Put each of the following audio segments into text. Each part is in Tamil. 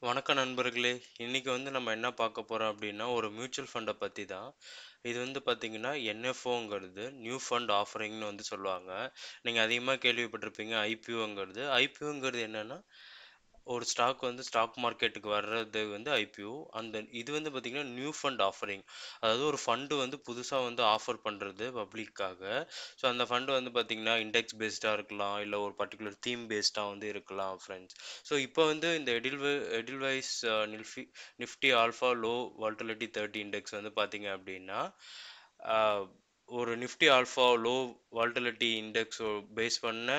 வணக்கம் நண்பர்களே. இன்னைக்கு நம்ம என்ன பார்க்க போறோம் அப்படின்னா, ஒரு மியூச்சுவல் ஃபண்ட பத்தி தான். இது பார்த்தீங்கன்னா, என்எஃப்ஓங்கிறது நியூ ஃபண்ட் ஆஃபரிங்ன்னு சொல்லுவாங்க. நீங்க அதிகமா கேள்விப்பட்டிருப்பீங்க ஐபிஓங்கிறது. ஐபிஓங்கிறது என்னன்னா, ஒரு ஸ்டாக் ஸ்டாக் மார்க்கெட்டுக்கு வர்றது ஐபிஓ. இது பார்த்தீங்கன்னா, நியூ ஃபண்ட் ஆஃபரிங். அதாவது ஒரு ஃபண்ட் புதுசா ஆஃபர் பண்றது பப்ளிக்காக. ஸோ அந்த ஃபண்ட் பார்த்தீங்கன்னா, இண்டெக்ஸ் பேஸ்டா இருக்கலாம், இல்ல ஒரு பர்ட்டிகுலர் தீம் பேஸ்டா இருக்கலாம் ஃபிரெண்ட்ஸ். ஸோ இப்போ இந்த Edelweiss Nifty alpha low volatility 30 index பார்த்தீங்க அப்படின்னா, ஆ, ஒரு Nifty alpha low volatility index base பண்ண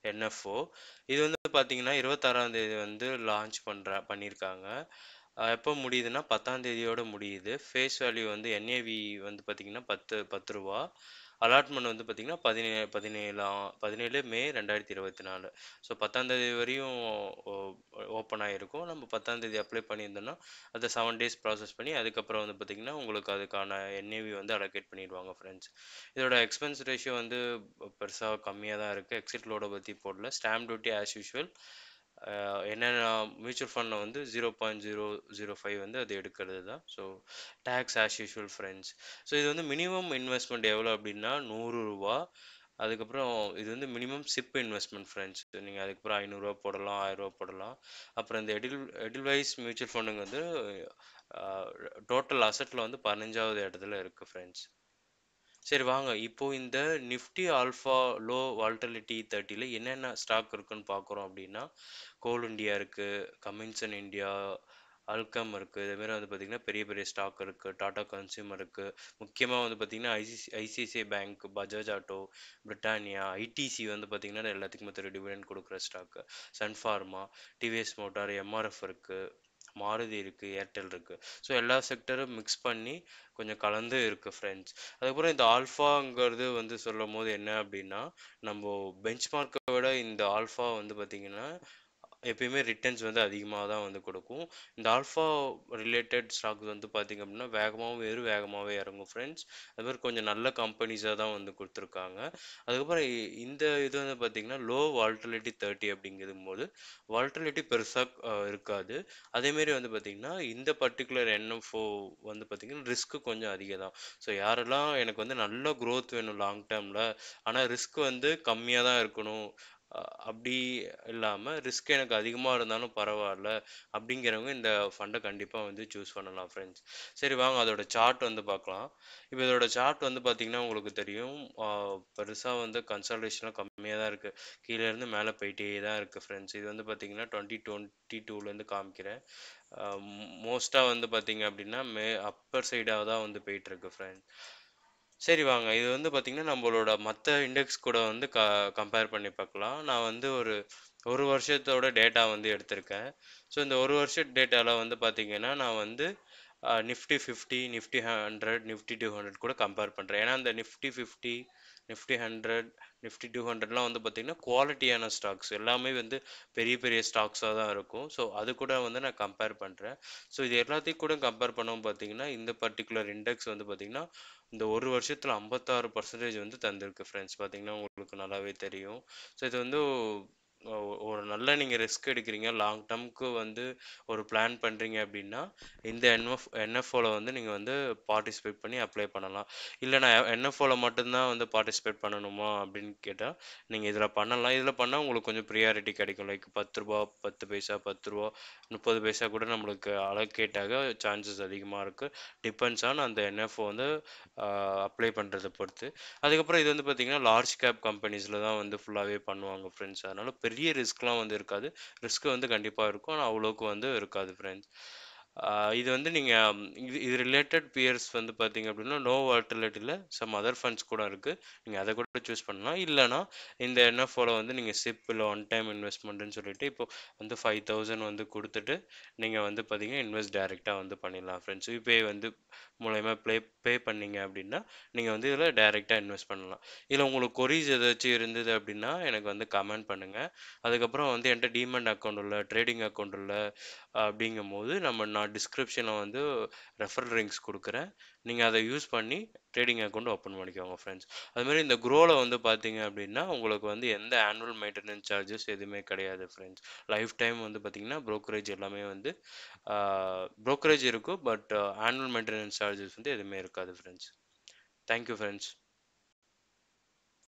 என்எஃப்ஓ. இது பார்த்தீங்கன்னா 26ஆம் தேதி லான்ச் பண்ணியிருக்காங்க. எப்போ முடியுதுன்னா 10ஆம் தேதியோட முடியுது. ஃபேஸ் வேல்யூ என்ஏவி பார்த்தீங்கன்னா 10 ரூபா. அலாட்மெண்ட் பார்த்தீங்கன்னா 17 மே 2024. ஸோ 10ஆம் தேதி வரையும் ஓப்பன் ஆகிருக்கும். நம்ம 10ஆம் தேதி அப்ளை பண்ணியிருந்தோம்னா அதை 7 டேஸ் ப்ராசஸ் பண்ணி அதுக்கப்புறம் பார்த்தீங்கன்னா உங்களுக்கு அதுக்கான என்ஏவி அலோகேட் பண்ணிடுவாங்க ஃப்ரெண்ட்ஸ். இதோட எக்ஸ்பென்ஸ் ரேஷியோ பெருசா கம்மியா தான் இருக்கு. எக்ஸிட் லோட பத்தி போடல. Stamp duty as usual. என்னென்ன மியூச்சுவல் ஃபண்ட்ல 0.005 அது எடுக்கிறது தான். So tax as usual friends. So இது மினிமம் இன்வெஸ்ட்மெண்ட் எவ்வளோ அப்படின்னா ரூ. 100. அதுக்கப்புறம் இது மினிமம் சிப் இன்வெஸ்ட்மெண்ட் ஃப்ரெண்ட்ஸ். நீங்கள் அதுக்கப்புறம் ரூ. 500 போடலாம், ரூ. 1000 போடலாம். அப்புறம் இந்த எடில்வைஸ் மியூச்சுவல் ஃபண்டுங்க டோட்டல் அசெட்ல 15வது இடத்துல இருக்கு ஃப்ரெண்ட்ஸ். சரி வாங்க. இப்போ இந்த நிஃப்டி ஆல்ஃபா லோ வால்டிலிட்டி 30ல என்னென்ன ஸ்டாக் இருக்குன்னு பார்க்குறோம் அப்படின்னா, கோல் இண்டியா இருக்கு, கமின்சன் இந்தியா, அல்கம் இருக்கு. இதே மாரி பார்த்தீங்கன்னா, பெரிய பெரிய ஸ்டாக் இருக்கு. டாடா கன்சியூமர் இருக்கு. முக்கியமா பார்த்தீங்கன்னா, ICICI bank, Bajaj auto, Britannia, ITC பார்த்தீங்கன்னா, எல்லாத்துக்குமே தெரியும் டிவிடெண்ட் குடுக்குற stock. Sun Pharma, TVS Motor, MRF இருக்கு. மாருதி இருக்கு, ஏர்டெல் இருக்கு. ஸோ எல்லா செக்டரும் மிக்ஸ் பண்ணி கொஞ்சம் கலந்து இருக்கு ஃப்ரெண்ட்ஸ். அதுக்கப்புறம் இந்த ஆல்ஃபாங்கிறது சொல்லும்போது என்ன அப்படின்னா, நம்ம பெஞ்ச்மார்க்கை விட இந்த ஆல்ஃபா பார்த்தீங்கன்னா, எப்பயுமே ரிட்டர்ன்ஸ் அதிகமாக தான் கொடுக்கும். இந்த ஆல்ஃபா ரிலேட்டட் ஸ்டாக்ஸ் பார்த்தீங்க அப்படின்னா, வேகமாகவும் ஏறும், வேகமாகவே இறங்கும் ஃப்ரெண்ட்ஸ். அது மாதிரி கொஞ்சம் நல்ல கம்பெனிஸாக தான் கொடுத்துருக்காங்க. அதுக்கப்புறம் இந்த இது பார்த்தீங்கன்னா, லோ வால்டிலிட்டி 30 அப்படிங்கும்போது வால்டிலிட்டி பெருசாக இருக்காது. அதேமாரி பார்த்தீங்கன்னா, இந்த பர்ட்டிகுலர் என்எஃப்ஓ பார்த்தீங்கன்னா, ரிஸ்க் கொஞ்சம் அதிகம் தான். ஸோ யாரெல்லாம் எனக்கு நல்ல growth வேணும் லாங் டேர்மில், ஆனால் ரிஸ்க் கம்மியாக தான் இருக்கணும், அப்படி இல்லாம ரிஸ்க் எனக்கு அதிகமா இருந்தாலும் பரவால்ல அப்படிங்கிறவங்க இந்த ஃபண்ட கண்டிப்பா சூஸ் பண்ணலாம் ஃப்ரெண்ட்ஸ். சரி வாங்க அதோட சார்ட் பார்க்கலாம். இப்போ இதோட சார்ட் பார்த்தீங்கன்னா உங்களுக்கு தெரியும். பெருசா கன்சாலிடேஷன்லாம் கம்மியா தான் இருக்கு. கீழ இருந்து மேல போயிட்டே தான் இருக்கு ஃப்ரெண்ட்ஸ். இது பார்த்தீங்கன்னா 2022லேருந்து காமிக்கிறேன். மோஸ்டா பார்த்தீங்க அப்படின்னா அப்பர் சைடா தான் போயிட்டு இருக்கு ஃப்ரெண்ட்ஸ். சரி வாங்க. இது பார்த்தீங்கன்னா, நம்மளோட மத்த இண்டெக்ஸ் கூட கம்பேர் பண்ணி பார்க்கலாம். நான் ஒரு 1 வருஷத்தோட டேட்டா எடுத்திருக்கேன். ஸோ இந்த 1 வருஷ டேட்டால பார்த்தீங்கன்னா, நான் நிஃப்டி 50, நிஃப்டி 100, நிஃப்டி 200 கூட கம்பேர் பண்றேன். ஏன்னா, அந்த நிஃப்டி 50, நிஃப்டி 100, நிஃப்டி 200லாம் பார்த்தீங்கன்னா, குவாலிட்டியான ஸ்டாக்ஸ். எல்லாமே பெரிய பெரிய ஸ்டாக்ஸா தான் இருக்கும். ஸோ அது கூட நான் கம்பேர் பண்றேன். ஸோ இது எல்லாத்தையும் கூட கம்பேர் பண்ணும்போது பார்த்தீங்கன்னா, இந்த பர்ட்டிகுலர் இண்டெக்ஸ் பார்த்தீங்கன்னா, இந்த 1 வருஷத்துல 56% தந்திருக்கு ஃப்ரெண்ட்ஸ். பார்த்தீங்கன்னா, உங்களுக்கு நல்லாவே தெரியும். ஸோ இது ஒரு நல்ல நீங்க ரிஸ்க் எடுக்கிறீங்க. லாங் டர்ம்க்கு ஒரு பிளான் பண்றீங்க அப்படின்னா, இந்த என்எஃப்ஓல நீங்க பார்ட்டிசிபேட் பண்ணி அப்ளை பண்ணலாம். இல்ல நான் என்எஃப்ஓல மட்டும் தான் பார்ட்டிசிபேட் பண்ணணுமா அப்படின்னு கேட்டா, நீங்க இதுல பண்ணலாம். இதுல பண்ணா உங்களுக்கு கொஞ்சம் பிரியாரிட்டி கிடைக்கும். லைக் ரூ. 10, 10 பைசா, ரூ. 10, 30 பைசா கூட நம்மளுக்கு அலோகேட் ஆக சான்சஸ் அதிகமா இருக்கு. டிபெண்ட்ஸ் ஆன் அந்த என்எஃப்ஓ அப்ளை பண்றத பொறுத்து. அதுக்கப்புறம் இது பார்த்தீங்கன்னா, லார்ஜ் கேப் கம்பெனிஸ்ல தான் ஃபுல்லாவே பண்ணுவாங்க ஃப்ரெண்ட்ஸ். அதனால பெரிய ரிஸ்க்லாம் இருக்காது. ரிஸ்க் கண்டிப்பா இருக்கும். ஆனா அவ்வளோக்கு இருக்காது ஃப்ரெண்ட்ஸ். இது நீங்க இது இது ரிலேட்டட் பியர்ஸ் பார்த்தீங்க அப்படின்னா, நோ வால்டிலிட்டில சம் அதர் ஃபண்ட்ஸ் கூட இருக்கு. நீங்க அத கூட சூஸ் பண்ணலாம். இல்லன்னா இந்த என்எஃப்ஓல நீங்க சிப் இல்ல ஒன் டைம் இன்வெஸ்ட்மெண்ட்ன்னு சொல்லிட்டு இப்போ 5000 குடுத்துட்டு நீங்க பார்த்தீங்கன்னா, இன்வெஸ்ட் டைரக்ட்டா பண்ணிடலாம் ஃப்ரெண்ட்ஸ். யுபிஐ மூலியமா பே பண்ணீங்க அப்படின்னா, நீங்க இதில டைரக்ட்டா இன்வெஸ்ட் பண்ணலாம். இதில உங்களுக்கு கொரீஸ் ஏதாச்சும் இருந்தது அப்படின்னா, எனக்கு கமெண்ட் பண்ணுங்க. அதுக்கப்புறம் என்ட்ட டீமேட் அக்கவுண்ட் இல்ல, ட்ரேடிங் அக்கவுண்ட் இல்ல அப்படிங்கும்போது நான் நான் டிஸ்கிரிப்ஷனில் வந்து ரெஃபரல் லிங்க்ஸ் கொடுக்குறேன். நீங்கள் அதை யூஸ் பண்ணி ட்ரேடிங் அக்கௌண்ட் ஓப்பன் பண்ணிக்கோங்க ஃப்ரெண்ட்ஸ். அதுமாரி இந்த க்ரோவில் வந்து பார்த்தீங்க அப்படின்னா உங்களுக்கு வந்து எந்த ஆனுவல் மெயின்டெனன்ஸ் சார்ஜஸ் எதுவுமே கிடையாது ஃப்ரெண்ட்ஸ். லைஃப் டைம் வந்து பார்த்தீங்கன்னா ப்ரோக்கரேஜ் எல்லாமே வந்து ப்ரோக்கரேஜ் இருக்கும், பட் ஆனுவல் மெயின்டெனன்ஸ் சார்ஜஸ் வந்து எதுவுமே இருக்காது ஃப்ரெண்ட்ஸ். Thank you friends.